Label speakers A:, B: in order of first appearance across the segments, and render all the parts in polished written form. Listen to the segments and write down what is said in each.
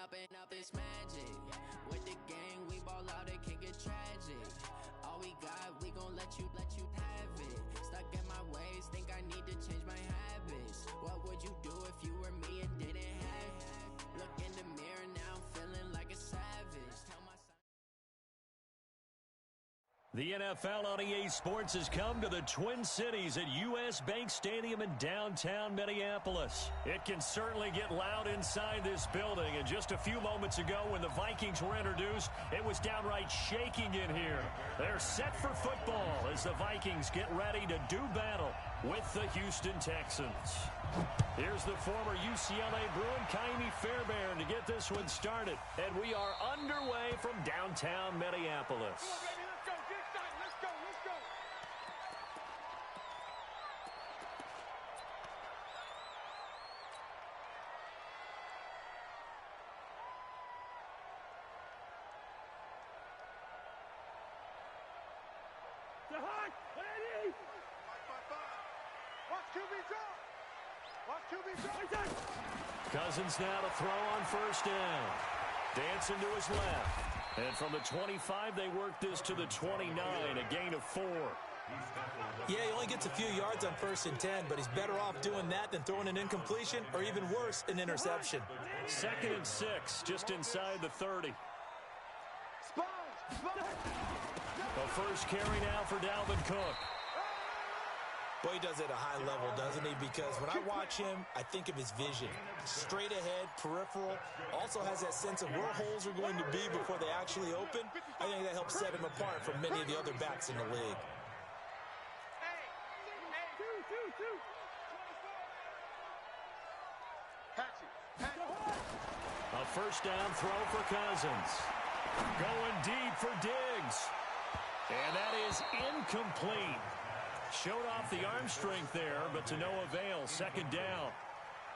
A: popping up this magic. With the gang, we ball out, it can get tragic. All we got, we gon' let you have it. Stuck in my ways, think I need to change my habits. What would you do if you were me and didn't have it? Look in the mirror, now I'm feeling like a savage. Tell my son.
B: The NFL on EA Sports has come to the Twin Cities at U.S. Bank Stadium in downtown Minneapolis. It can certainly get loud inside this building, and just a few moments ago when the Vikings were introduced, it was downright shaking in here. They're set for football as the Vikings get ready to do battle with the Houston Texans. Here's the former UCLA Bruin, Kaimi Fairbairn, to get this one started, and we are underway from downtown Minneapolis. Cousins now to throw on first down. Dancing to his left. And from the 25, they work this to the 29, a gain of 4.
C: Yeah, he only gets a few yards on 1st and 10, but he's better off doing that than throwing an incompletion or even worse, an interception.
B: 2nd and 6, just inside the 30. The first carry now for Dalvin Cook.
C: Boy, he does it at a high level, doesn't he? Because when I watch him, I think of his vision. Straight ahead, peripheral. Also has that sense of where holes are going to be before they actually open. I think that helps set him apart from many of the other backs in the league.
B: A first down throw for Cousins. Going deep for Diggs. And that is incomplete. Showed off the arm strength there, but to no avail. 2nd down.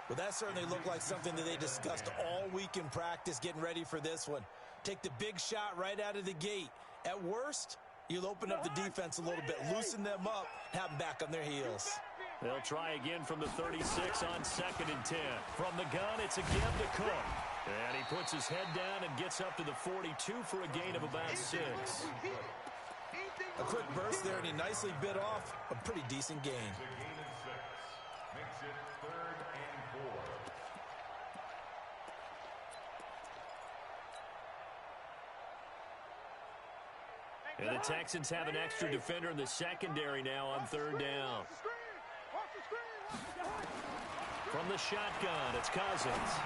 C: Well, that certainly looked like something that they discussed all week in practice getting ready for this one. Take the big shot right out of the gate. At worst, you'll open up the defense a little bit, loosen them up, have them back on their heels.
B: They'll try again from the 36 on 2nd and 10. From the gun, it's a give to Cook. And he puts his head down and gets up to the 42 for a gain of about 6.
C: A quick burst there, and he nicely bit off a pretty decent gain.
D: Makes it 3rd and 4.
B: And the Texans have an extra defender in the secondary now on 3rd down. From the shotgun, it's Cousins.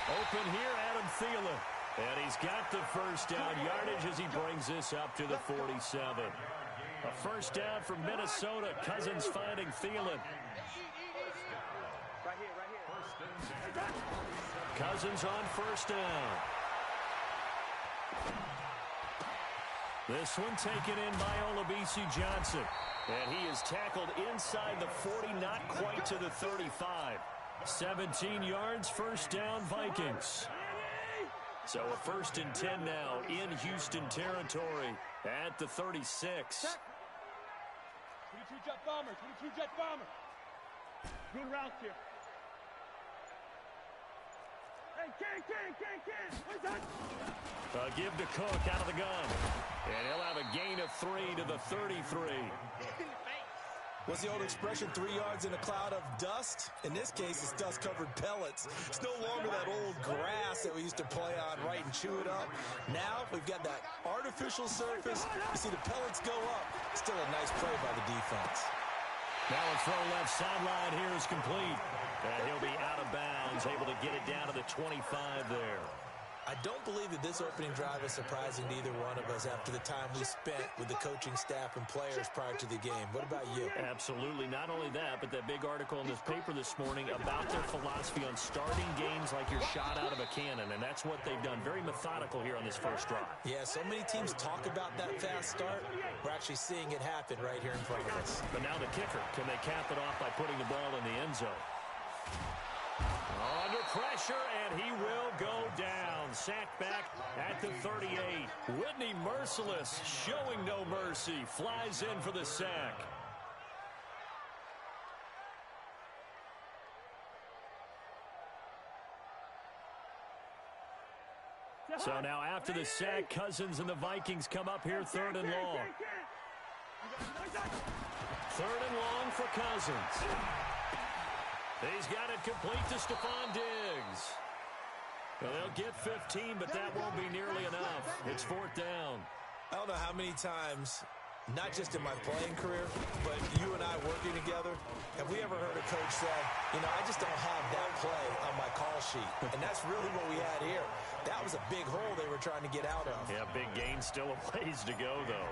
B: Open here, Adam Thielen. And he's got the first down yardage as he brings this up to the 47. A first down from Minnesota. Cousins finding Thielen.
E: Right here.
B: Cousins on first down. This one taken in by Olabisi Johnson. And he is tackled inside the 40, not quite to the 35. 17 yards, first down, Vikings. So a 1st and 10 now in Houston territory at the 36.
E: 22 jet bomber. Good route here. Hey, Ken. What's that?
B: A give to Cook out of the gun. And he'll have a gain of 3 to the 33.
C: What's the old expression, 3 yards in a cloud of dust? In this case, it's dust-covered pellets. It's no longer that old grass that we used to play on, right, and chew it up. Now we've got that artificial surface. You see the pellets go up. Still a nice play by the defense.
B: Now a throw left sideline here is complete. And he'll be out of bounds, able to get it down to the 25 there.
C: I don't believe that this opening drive is surprising to either one of us after the time we spent with the coaching staff and players prior to the game. What about you?
B: Absolutely. Not only that, but that big article in this paper this morning about their philosophy on starting games like you're shot out of a cannon, and that's what they've done. Very methodical here on this first drive.
C: Yeah, so many teams talk about that fast start. We're actually seeing it happen right here in front of us.
B: But now the kicker. Can they cap it off by putting the ball in the end zone? Under pressure, and he will go down. Sacked back at the 38. Whitney Merciless showing no mercy. Flies in for the sack. So now after the sack, Cousins and the Vikings come up here 3rd and long. 3rd and long for Cousins. He's got it complete to Stephon Diggs. Well, they'll get 15, but that won't be nearly enough. It's 4th down.
C: I don't know how many times, not just in my playing career, but you and I working together, have we ever heard a coach say, you know, I just don't have that play on my call sheet. And that's really what we had here. That was a big hole they were trying to get out of.
B: Yeah, big gain, still a ways to go, though.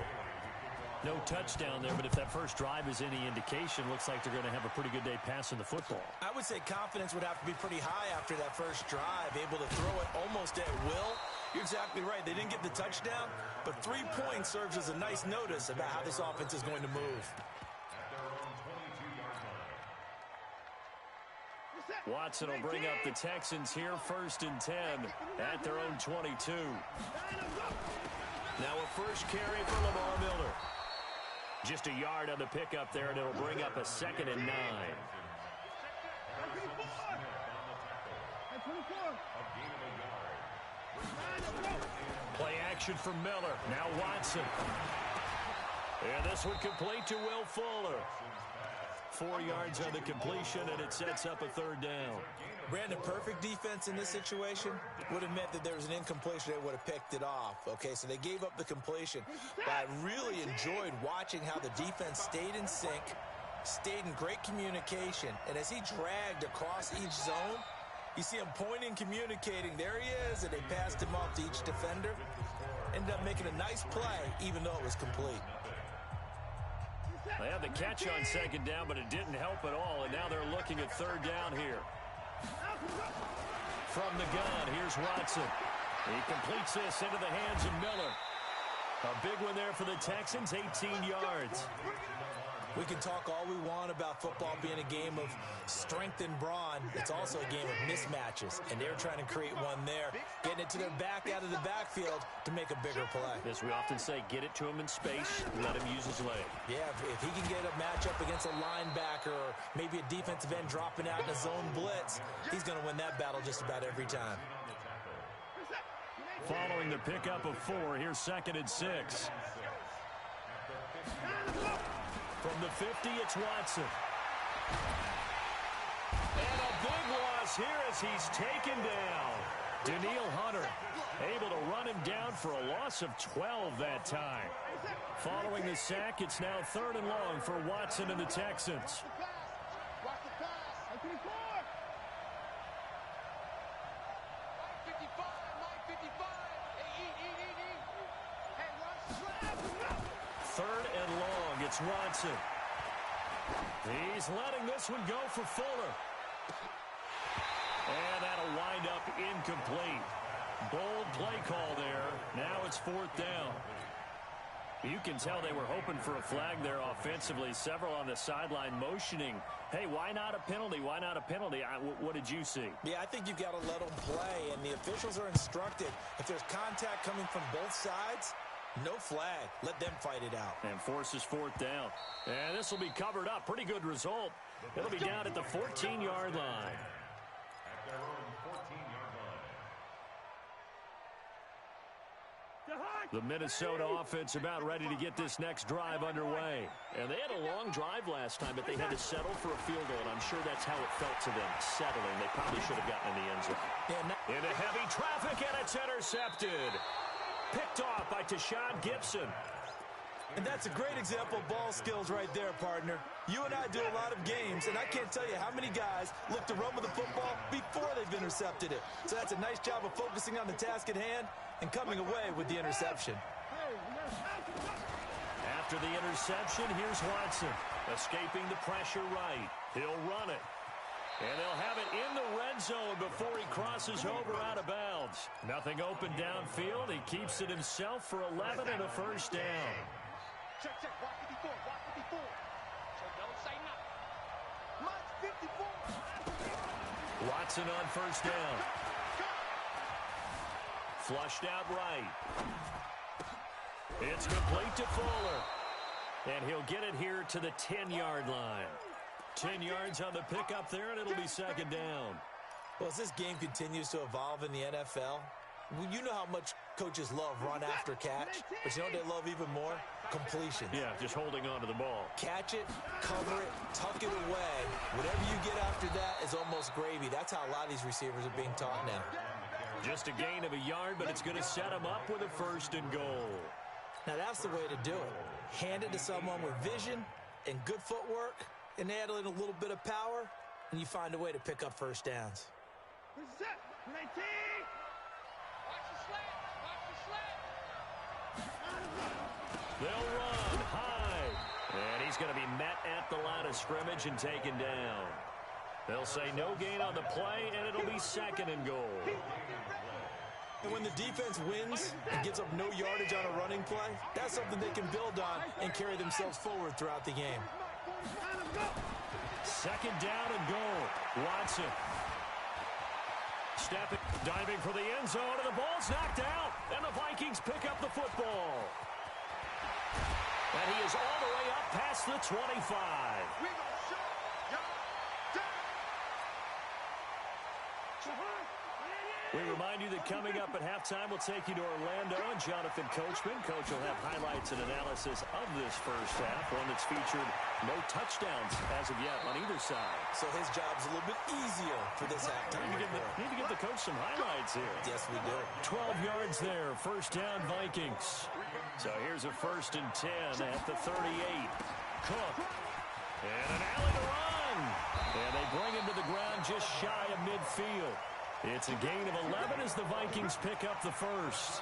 B: No touchdown there, but if that first drive is any indication, looks like they're going to have a pretty good day passing the football.
C: I would say confidence would have to be pretty high after that first drive, able to throw it almost at will. You're exactly right. They didn't get the touchdown, but 3 points serves as a nice notice about how this offense is going to move.
B: Watson will bring up the Texans here 1st and 10 at their own 22. Now a first carry for Lamar Miller. Just a yard on the pickup there, and it'll bring up a 2nd and 9. Play action for Miller. Now Watson. And this one complete to Will Fuller. 4 yards on the completion, and it sets up a 3rd down.
C: Brandon, perfect defense in this situation would have meant that there was an incompletion. They would have picked it off. Okay, so they gave up the completion. But I really enjoyed watching how the defense stayed in sync, stayed in great communication. And as he dragged across each zone, you see him pointing, communicating. There he is, and they passed him off to each defender. Ended up making a nice play, even though it was complete.
B: They had the catch on 2nd down, but it didn't help at all, and now they're looking at 3rd down here. From the gun, here's Watson. He completes this into the hands of Miller. A big one there for the Texans, 18 yards.
C: We can talk all we want about football being a game of strength and brawn. It's also a game of mismatches, and they're trying to create one there, getting it to their back out of the backfield to make a bigger play.
B: As we often say, get it to him in space, let him use his leg.
C: Yeah, if he can get a matchup against a linebacker or maybe a defensive end dropping out in a zone blitz, he's going to win that battle just about every time.
B: Following the pickup of 4, here's 2nd and 6. From the 50, it's Watson. And a big loss here as he's taken down. Daniil Hunter able to run him down for a loss of 12 that time. Following the sack, it's now 3rd and long for Watson and the Texans. It's Watson. He's letting this one go for Fuller. And that'll wind up incomplete. Bold play call there. Now it's 4th down. You can tell they were hoping for a flag there offensively. Several on the sideline motioning. Hey, why not a penalty? Why not a penalty? What did you see?
C: Yeah, I think you've got to let them play, and the officials are instructed. If there's contact coming from both sides, no flag. Let them fight it out.
B: And forces 4th down. And this will be covered up. Pretty good result. It'll be down at the 14-yard line.
D: At their own 14-yard line.
B: The Minnesota offense about ready to get this next drive underway. And they had a long drive last time, but they had to settle for a field goal, and I'm sure that's how it felt to them, settling. They probably should have gotten in the end zone. Into heavy traffic, and it's intercepted. Picked off by Tashawn Gibson.
C: And that's a great example of ball skills right there, partner. You and I do a lot of games, and I can't tell you how many guys look to run with the football before they've intercepted it. So that's a nice job of focusing on the task at hand and coming away with the interception.
B: After the interception, here's Watson. Escaping the pressure right. He'll run it. And they'll have it in the red zone before he crosses over out of bounds. Nothing open downfield. He keeps it himself for 11 and a 1st down.
E: Check, watch 54, watch 54. So don't say nothing. Watch 54.
B: Watson on 1st down. Flushed out right. It's complete to Fuller. And he'll get it here to the 10-yard line. 10 yards on the pickup there, and it'll be 2nd down.
C: Well, as this game continues to evolve in the NFL, Well, you know how much coaches love run after catch, but you know what they love even more? Completion.
B: Yeah, just holding on to the ball.
C: Catch it, cover it, tuck it away. Whatever you get after that is almost gravy. That's how a lot of these receivers are being taught now.
B: Just a gain of a yard, but it's going to set them up with a 1st and goal.
C: Now that's the way to do it. Hand it to someone with vision and good footwork, and add in a little bit of power, and you find a way to pick up 1st downs.
B: They'll run high, and he's going to be met at the line of scrimmage and taken down. They'll say no gain on the play, and it'll be 2nd and goal.
C: And when the defense wins and gives up no yardage on a running play, that's something they can build on and carry themselves forward throughout the game.
B: 2nd down and goal. Watson. Stepping, diving for the end zone, and the ball's knocked out. And the Vikings pick up the football. And he is all the way up past the 25. We remind you that coming up at halftime, we'll take you to Orlando and Jonathan Coachman. Coach will have highlights and analysis of this first half, one that's featured no touchdowns as of yet on either side.
C: So his job's a little bit easier for this halftime.
B: Need to give the coach some highlights here.
C: Yes, we do.
B: 12 yards there, 1st down Vikings. So here's a 1st and 10 at the 38. Cook. And an alley to run. And they bring him to the ground just shy of midfield. It's a gain of 11 as the Vikings pick up the 1st.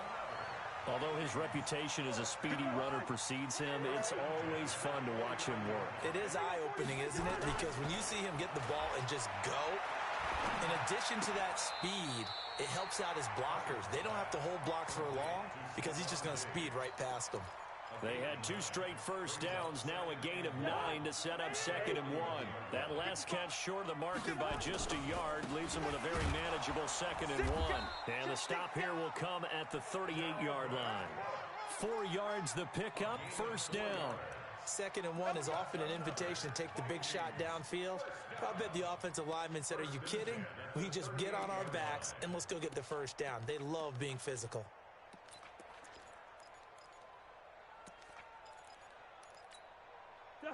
B: Although his reputation as a speedy runner precedes him, it's always fun to watch him work.
C: It is eye-opening, isn't it? Because when you see him get the ball and just go, in addition to that speed, it helps out his blockers. They don't have to hold blocks for long because he's just going to speed right past them.
B: They had 2 straight 1st downs, now a gain of 9 to set up 2nd and 1. That last catch short of the marker by just a yard leaves them with a very manageable 2nd and 1. And the stop here will come at the 38-yard line. 4 yards the pickup, 1st down.
C: 2nd and 1 is often an invitation to take the big shot downfield. I bet the offensive lineman said, are you kidding? We just get on our backs and let's go get the 1st down. They love being physical.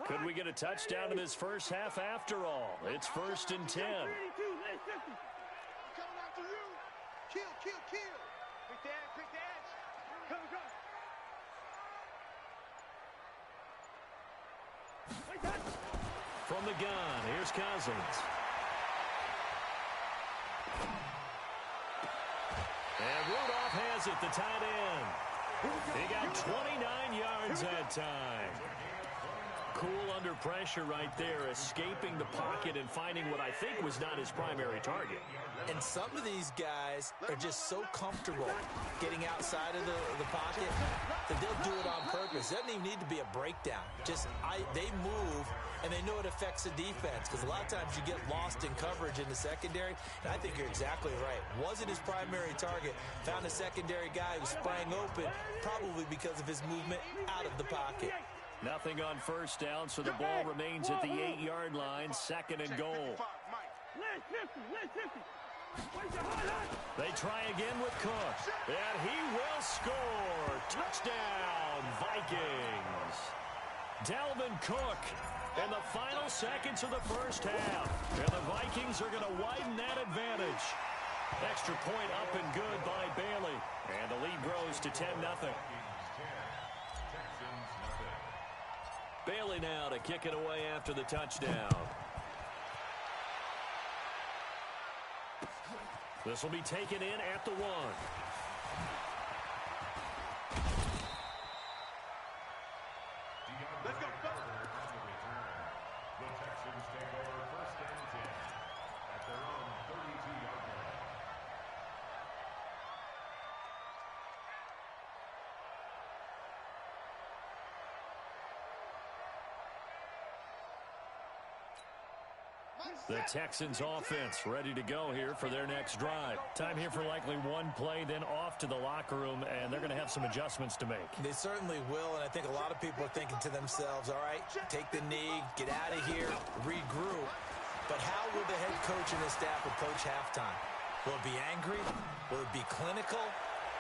B: Could we get a touchdown in this first half after all? It's 1st and 10.
E: Coming after you. Kill. Quick dash. Come.
B: From the gun, here's Cousins. And Rudolph has it, the tight end. He got 29 yards that time. Cool under pressure right there, escaping the pocket and finding what I think was not his primary target.
C: And some of these guys are just so comfortable getting outside of the pocket that they'll do it on purpose. It doesn't even need to be a breakdown. They move, and they know it affects the defense because a lot of times you get lost in coverage in the secondary. And I think you're exactly right. Wasn't his primary target. Found a secondary guy who sprang open, probably because of his movement out of the pocket.
B: Nothing on 1st down, so the ball remains at the 8-yard line, 2nd and goal. They try again with Cook, and he will score. Touchdown, Vikings. Dalvin Cook in the final seconds of the first half. And the Vikings are going to widen that advantage. Extra point up and good by Bailey. And the lead grows to 10-0. Bailey now to kick it away after the touchdown. This will be taken in at the 1.
E: Let's go.
D: The Texans take over 1st and 10 at their own 32-yard line.
B: The Texans offense ready to go here for their next drive. Time here for likely one play, then off to the locker room, and they're going to have some adjustments to make.
C: They certainly will, and I think a lot of people are thinking to themselves, all right, take the knee, get out of here, regroup. But how will the head coach and his staff approach halftime? Will it be angry? Will it be clinical?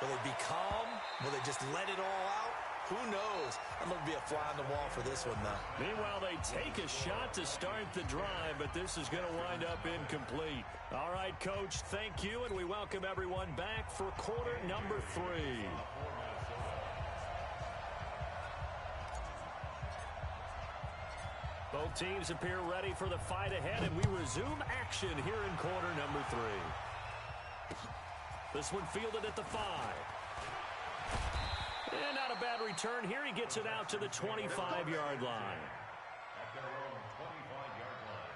C: Will it be calm? Will they just let it all out? Who knows? I'm going to be a fly on the wall for this one, though.
B: Meanwhile, they take a shot to start the drive, but this is going to wind up incomplete. All right, Coach, thank you, and we welcome everyone back for quarter number 3. Both teams appear ready for the fight ahead, and we resume action here in quarter number 3. This one fielded at the 5. And not a bad return here. He gets it out to the 25-yard line.
D: At their own 25-yard line.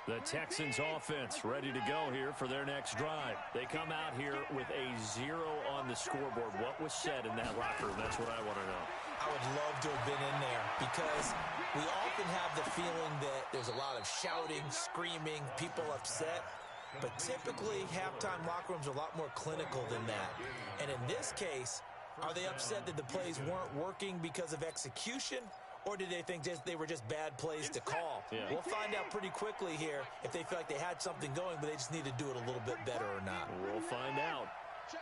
B: The Texans offense ready to go here for their next drive. They come out here with a 0 on the scoreboard. What was said in that locker room? That's what I want to know.
C: I would love to have been in there because we often have the feeling that there's a lot of shouting, screaming, people upset. But typically, halftime locker rooms are a lot more clinical than that. And in this case, are they upset that the plays weren't working because of execution? Or did they think they were just bad plays to call?
B: Yeah.
C: We'll find out pretty quickly here if they feel like they had something going, but they just need to do it a little bit better or not.
B: We'll find out.
E: Check.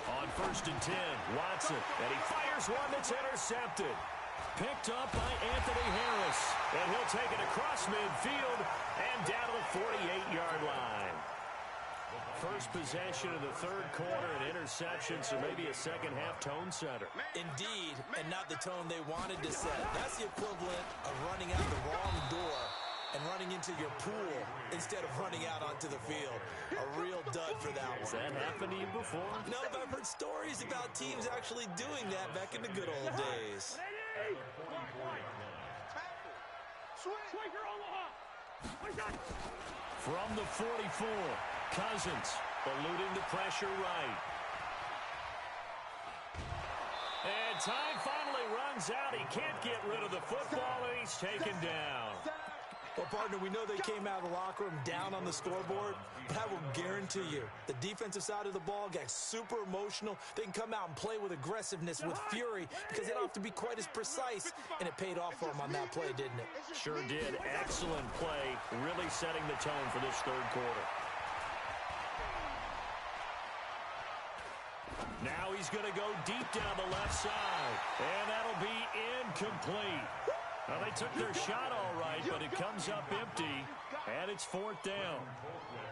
B: On 1st and 10, Watson, and he fires one that's intercepted. Picked up by Anthony Harris, and he'll take it across midfield and down to the 48-yard line. First possession of the third quarter, an interception, so maybe a second-half tone setter.
C: Indeed, and not the tone they wanted to set. That's the equivalent of running out the wrong door and running into your pool instead of running out onto the field. A real dud for that one.
B: Has that happened to you before?
C: No, but I've heard stories about teams actually doing that back in the good old days.
B: From the 44, Cousins eluding the pressure right. And time finally runs out. He can't get rid of the football, and he's taken down.
C: Well, partner, we know they came out of the locker room down on the scoreboard, but I will guarantee you the defensive side of the ball got super emotional. They can come out and play with aggressiveness, with fury, because they don't have to be quite as precise, and it paid off for them on that play, didn't it?
B: Sure did. Excellent play, really setting the tone for this third quarter. Now he's going to go deep down the left side, and that'll be incomplete. Well, they took their shot all right, but it comes up empty, and it's 4th down.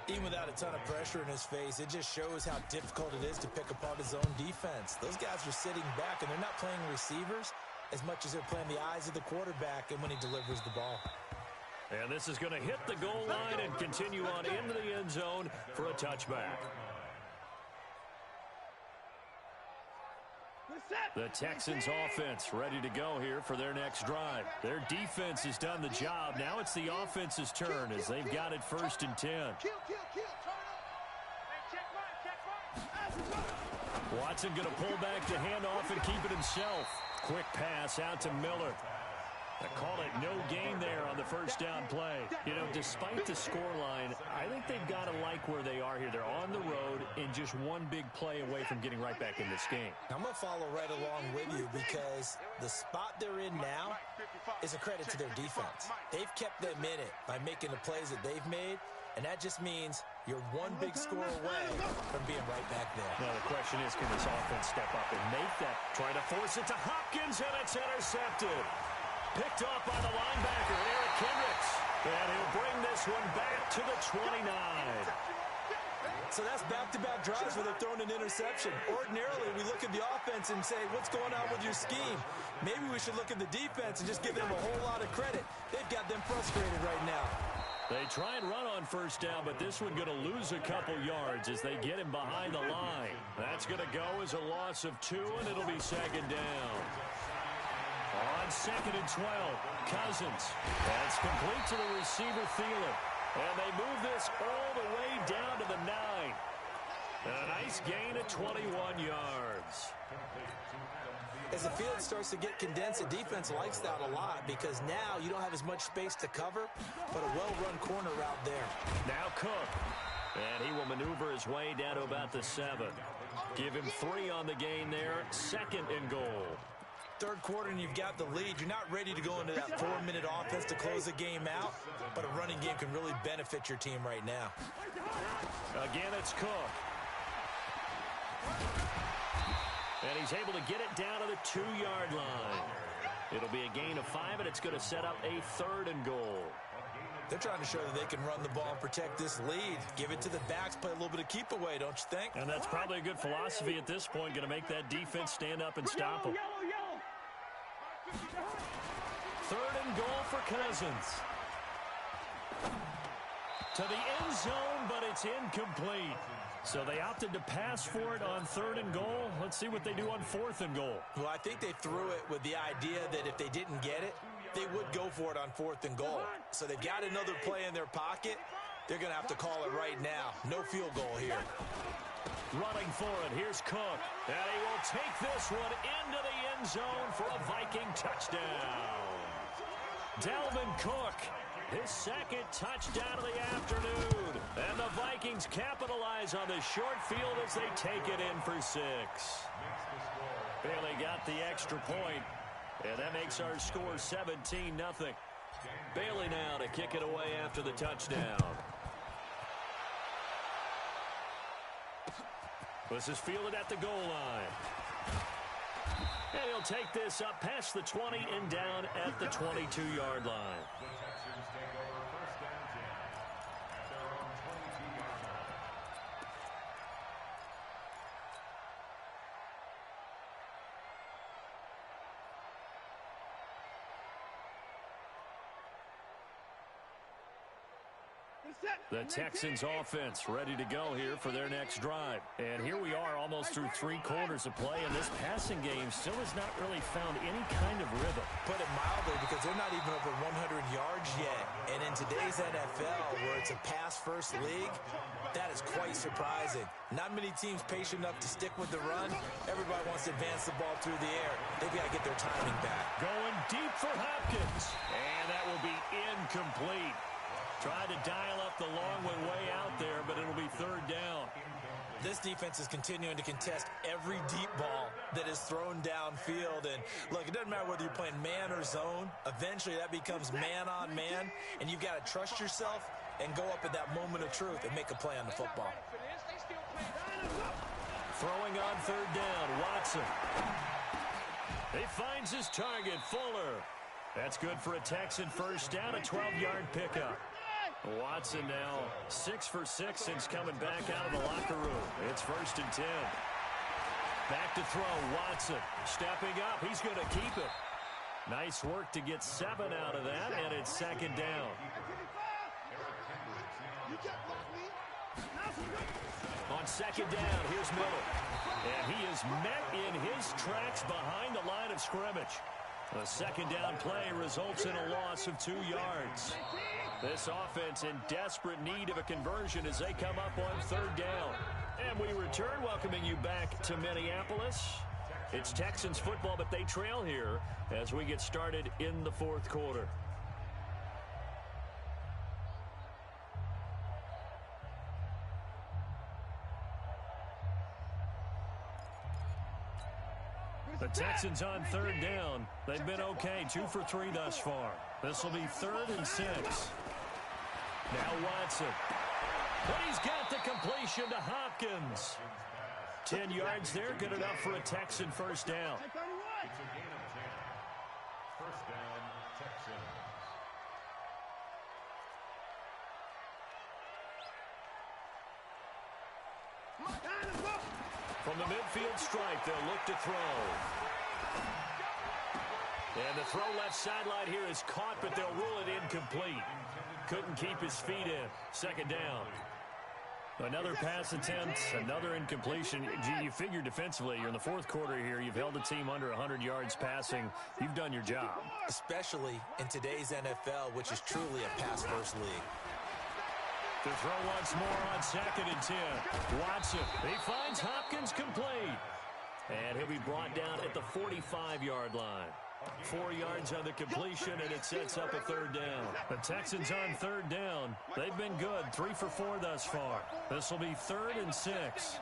C: Even without a ton of pressure in his face, it just shows how difficult it is to pick apart his own defense. Those guys are sitting back, and they're not playing receivers as much as they're playing the eyes of the quarterback and when he delivers the ball.
B: And this is going to hit the goal line and continue on into the end zone for a touchback. The Texans offense ready to go here for their next drive. Their defense has done the job. Now it's the offense's turn as they've got it 1st and 10. Watson going to pull back the handoff and keep it himself. Quick pass out to Miller. They call it no gain there on the first down play. You know, despite the scoreline, I think they've got to like where they are here. They're on the road and just one big play away from getting right back in this game.
C: I'm going to follow right along with you because the spot they're in now is a credit to their defense. They've kept them in it by making the plays that they've made, and that just means you're one big score away from being right back there.
B: Now the question is, can this offense step up and make that? Try to force it to Hopkins, and it's intercepted. Picked off by the linebacker, Eric Kendricks. And he'll bring this one back to the 29.
C: So that's back-to-back drives where they're throwing an interception. Ordinarily, we look at the offense and say, what's going on with your scheme? Maybe we should look at the defense and just give them a whole lot of credit. They've got them frustrated right now.
B: They try and run on first down, but this one going to lose a couple yards as they get him behind the line. That's going to go as a loss of 2, and it'll be 2nd down. On 2nd and 12, Cousins. That's complete to the receiver, Thielen. And they move this all the way down to the 9. A nice gain of 21 yards.
C: As the field starts to get condensed, the defense likes that a lot because now you don't have as much space to cover, but a well-run corner route there.
B: Now Cook. And he will maneuver his way down to about the 7. Give him 3 on the gain there. 2nd and goal.
C: Third quarter and you've got the lead. You're not ready to go into that 4-minute offense to close the game out, but a running game can really benefit your team right now.
B: Again, it's Cook. And he's able to get it down to the 2-yard line. It'll be a gain of 5, and it's going to set up a 3rd and goal.
C: They're trying to show that they can run the ball and protect this lead. Give it to the backs, play a little bit of keep away, don't you think?
B: And that's probably a good philosophy at this point, going to make that defense stand up and stop them. 3rd and goal for Cousins. To the end zone, but it's incomplete. So they opted to pass for it on 3rd and goal. Let's see what they do on 4th and goal.
C: Well, I think they threw it with the idea that if they didn't get it, they would go for it on 4th and goal. So they've got another play in their pocket. They're going to have to call it right now. No field goal here.
B: Running for it, here's Cook. And he will take this one into the end zone for a Viking touchdown. Dalvin Cook, his 2nd touchdown of the afternoon. And the Vikings capitalize on the short field as they take it in for 6. Bailey got the extra point, and that makes our score 17-0. Bailey now to kick it away after the touchdown. This is fielded at the goal line. And he'll take this up past the 20 and down at the 22-yard line. The Texans offense ready to go here for their next drive. And here we are almost through 3 quarters of play, and this passing game still has not really found any kind of rhythm.
C: Put it mildly, because they're not even over 100 yards yet. And in today's NFL, where it's a pass-first league, that is quite surprising. Not many teams patient enough to stick with the run. Everybody wants to advance the ball through the air. They've got to get their timing back.
B: Going deep for Hopkins. And that will be incomplete. Tried to dial up the long one way out there, but it'll be 3rd down.
C: This defense is continuing to contest every deep ball that is thrown downfield. And, look, it doesn't matter whether you're playing man or zone. Eventually, that becomes man-on-man, and you've got to trust yourself and go up at that moment of truth and make a play on the football.
B: Throwing on 3rd down, Watson. He finds his target, Fuller. That's good for a Texan first down, a 12-yard pickup. Watson now 6 for 6 since coming back out of the locker room. It's 1st and 10. Back to throw, Watson. Stepping up, he's going to keep it. Nice work to get 7 out of that, and it's 2nd down. On 2nd down, here's Miller. And he is met in his tracks behind the line of scrimmage. The 2nd down play results in a loss of 2 yards. This offense in desperate need of a conversion as they come up on 3rd down. And we return, welcoming you back to Minneapolis. It's Texans football, but they trail here as we get started in the 4th quarter. The Texans on 3rd down. They've been okay, 2 for 3 thus far. This will be 3rd and 6. Now Watson. But he's got the completion to Hopkins. 10 yards there, good enough for a Texan first down.
D: It's a gain of 10. First down, Texans.
B: From the midfield stripe, they'll look to throw. And the throw left sideline here is caught, but they'll rule it incomplete. Couldn't keep his feet in. 2nd down. Another pass attempt, another incompletion. You figure defensively, you're in the 4th quarter here. You've held the team under 100 yards passing. You've done your job.
C: Especially in today's NFL, which is truly a pass-first league.
B: To throw once more on 2nd and 10. Watson, he finds Hopkins complete. And he'll be brought down at the 45-yard line. 4 yards on the completion, and it sets up a 3rd down. The Texans on 3rd down. They've been good, 3 for 4 thus far. This will be 3rd and 6.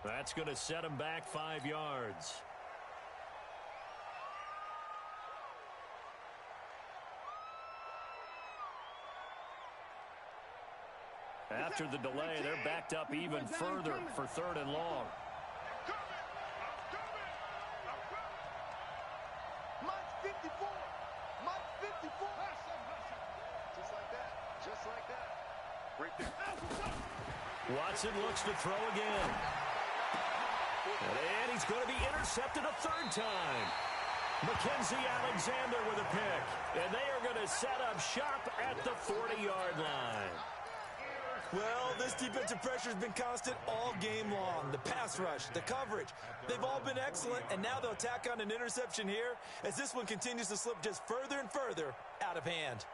B: That's going to set him back 5 yards. After the delay, they're backed up even further for 3rd and long.
E: Mike's 54. Mike's 54. Just like that. Just like that. Right there.
B: Watson looks to throw again. And he's going to be intercepted a 3rd time. Mackenzie Alexander with a pick. And they are going to set up shop at the 40-yard line.
C: Well, this defensive pressure has been constant all game long. The pass rush, the coverage, they've all been excellent, and now they'll tack on an interception here as this one continues to slip just further and further out of hand.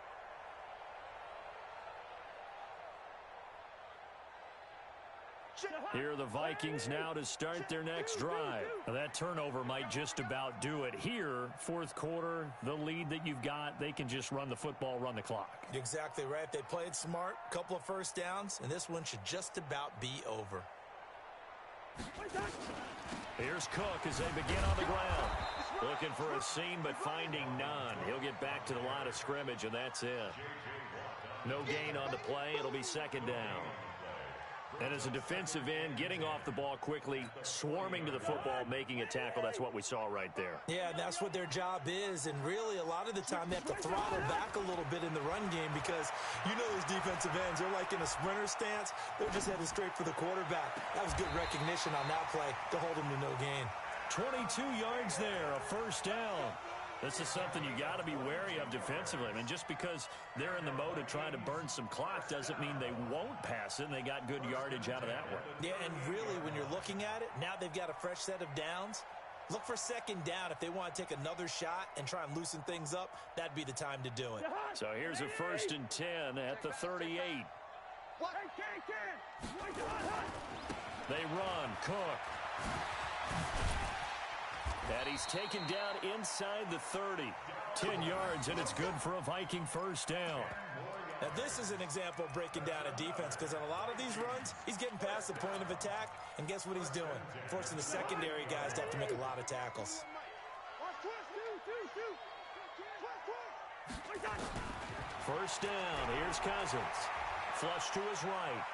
B: Here are the Vikings now to start their next drive. Now, that turnover might just about do it. Here, 4th quarter, the lead that you've got, they can just run the football, run the clock.
C: Exactly right. They played smart, couple of 1st downs, and this one should just about be over.
B: Here's Cook as they begin on the ground. Looking for a seam, but finding none. He'll get back to the line of scrimmage, and that's it. No gain on the play. It'll be 2nd down. And as a defensive end, getting off the ball quickly, swarming to the football, making a tackle, that's what we saw right there.
C: Yeah, and that's what their job is, and really a lot of the time they have to throttle back a little bit in the run game because you know those defensive ends, they're like in a sprinter stance. They're just headed straight for the quarterback. That was good recognition on that play to hold them to no gain.
B: 22 yards there, a 1st down. This is something you got to be wary of defensively. I mean, just because they're in the mode of trying to burn some clock doesn't mean they won't pass it, and they got good yardage out of that one.
C: Yeah, and really, when you're looking at it, now they've got a fresh set of downs. Look for 2nd down. If they want to take another shot and try and loosen things up, that'd be the time to do it.
B: So here's a 1st and 10 at the 38. They run. Cook. And he's taken down inside the 30. 10 yards, and it's good for a Viking 1st down.
C: Now, this is an example of breaking down a defense because on a lot of these runs, he's getting past the point of attack, and guess what he's doing? Forcing the secondary guys to have to make a lot of tackles.
B: 1st down. Here's Cousins. Flush to his right.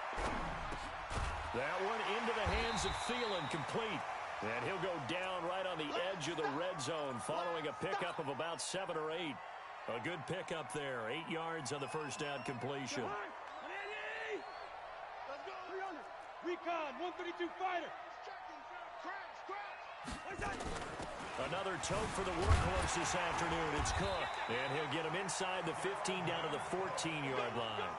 B: That one into the hands of Thielen, complete. And he'll go down right on the edge of the red zone following a pickup of about 7 or 8. A good pickup there. 8 yards on the 1st down completion.
E: Recon, 132 fighter.
B: Another tote for the workhorse this afternoon. It's Cook. And he'll get him inside the 15 down to the 14-yard line.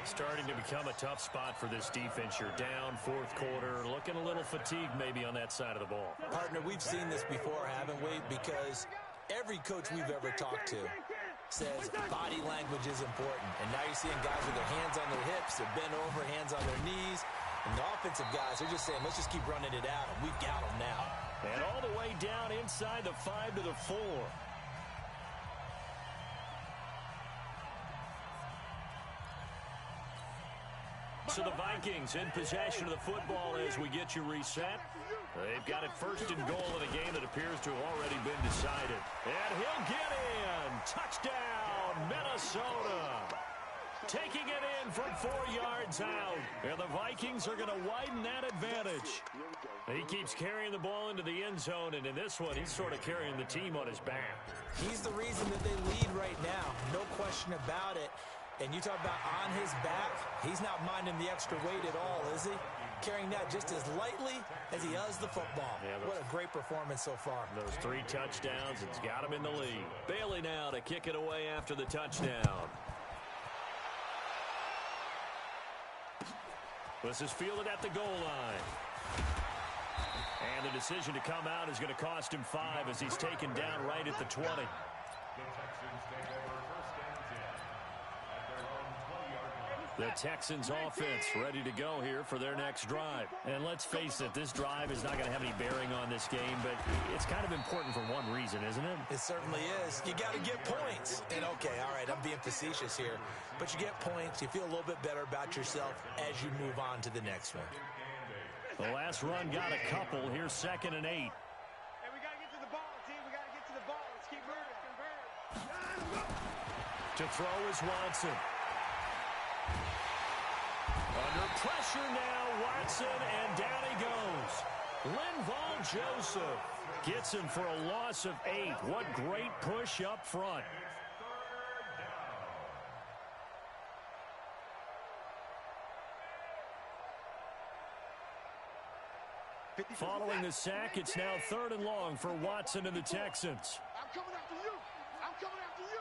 B: Starting to become a tough spot for this defense. You're down 4th quarter, looking a little fatigued maybe on that side of the ball.
C: Partner, we've seen this before, haven't we? Because every coach we've ever talked to says body language is important. And now you're seeing guys with their hands on their hips, they're bent over, hands on their knees. And the offensive guys are just saying, let's just keep running it out, and we've got them now.
B: And all the way down inside the 5 to the 4. So the Vikings in possession of the football as we get you reset. They've got it 1st and goal in a game that appears to have already been decided. And he'll get in. Touchdown, Minnesota. Taking it in from 4 yards out. And the Vikings are going to widen that advantage. He keeps carrying the ball into the end zone, and in this one, he's sort of carrying the team on his back.
C: He's the reason that they lead right now. No question about it. And you talk about on his back, he's not minding the extra weight at all, is he? carrying that just as lightly as he does the football.
B: Yeah,
C: what a great performance so far.
B: Those 3 touchdowns, it's got him in the lead. Bailey now to kick it away after the touchdown. This is fielded at the goal line. And the decision to come out is going to cost him 5 as he's taken down right at the 20.
D: The Texans take over first and 10 at their own 20-yard line.
B: The Texans offense ready to go here for their next drive. And let's face it, this drive is not going to have any bearing on this game, but it's kind of important for one reason, isn't it?
C: It certainly is. You got to get points. And okay, all right, I'm being facetious here, but you get points, you feel a little bit better about yourself as you move on to the next one.
B: The last run got a couple. Here's 2nd and 8.
E: Hey, we got to get to the ball, team. We got to get to the ball. Let's keep moving.
B: To throw is Watson. Under pressure now, Watson, and down he goes. Linval Joseph gets him for a loss of 8. What great push up front. Following the sack, it's now 3rd and long for Watson and the Texans.
E: I'm coming after you. I'm coming after you.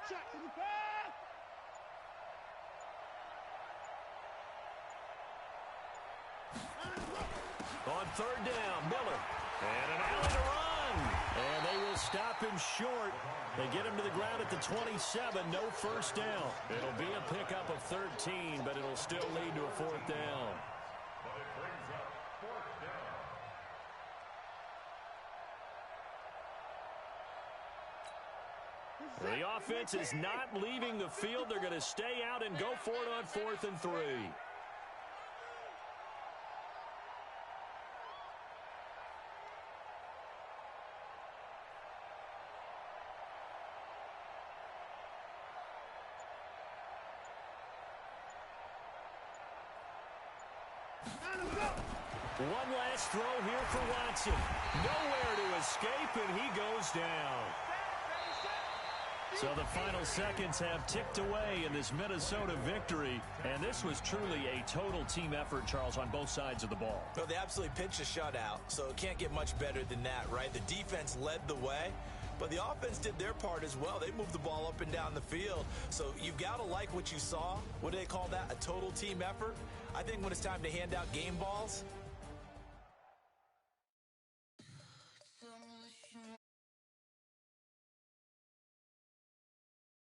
E: Check to the pass.
B: On 3rd down, Miller. And an alley to run. And they will stop him short. They get him to the ground at the 27. No first down. It'll be a pickup of 13, but it'll still lead to a 4th down.
D: But it brings up 4th down.
B: The offense is not leaving the field. They're going to stay out and go for it on 4th and 3. One last throw here for Watson. Nowhere to escape, and he goes down. So the final seconds have ticked away in this Minnesota victory, and this was truly a total team effort, Charles, on both sides of the ball.
C: Well, they absolutely pitched a shutout, so it can't get much better than that, right? The defense led the way, but the offense did their part as well. They moved the ball up and down the field, so you've got to like what you saw. What do they call that? A total team effort? I think when it's time to hand out game balls,